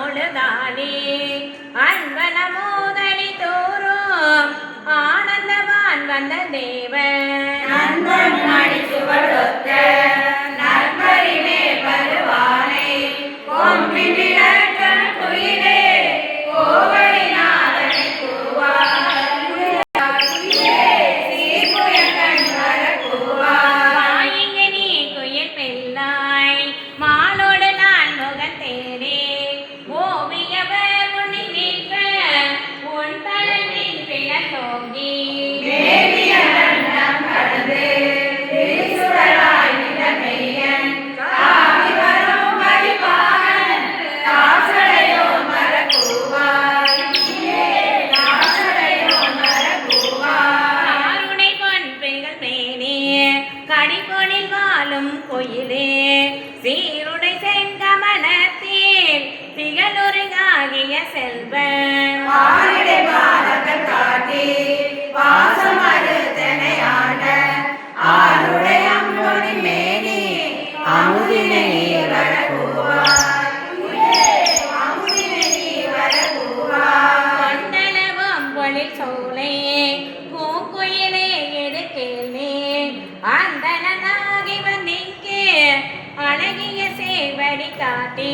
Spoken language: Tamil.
மாலோடுதானே அன்பன மோதலி தோறும் ஆனந்தவான் வந்த தேவன் நண்பன் அடிச்சுவடுத்த நற்பரிமே வருவானே கொம்பின் குயிலே கோவடி நாதனை கூவார் மாலோடு நான் முகன் தேரே ஓவியவர் உன்னை நிற்க உன் தலைமையின் பிணர் தோங்கி கடிபொனில் வாழும் கோயிலே சீருடை செங்கமலத்தில் திகழுருகாகிய செல்வன் காட்டி பாசமறுத்தனையாட ஆருடை அம்பொனி மேனி அமுதினை கொண்டளவும் பொழில் சோலை பூக்குயிலே எது கேள்வி அந்தனாகி வந்திங்கே அழகிய சேவடி காட்டி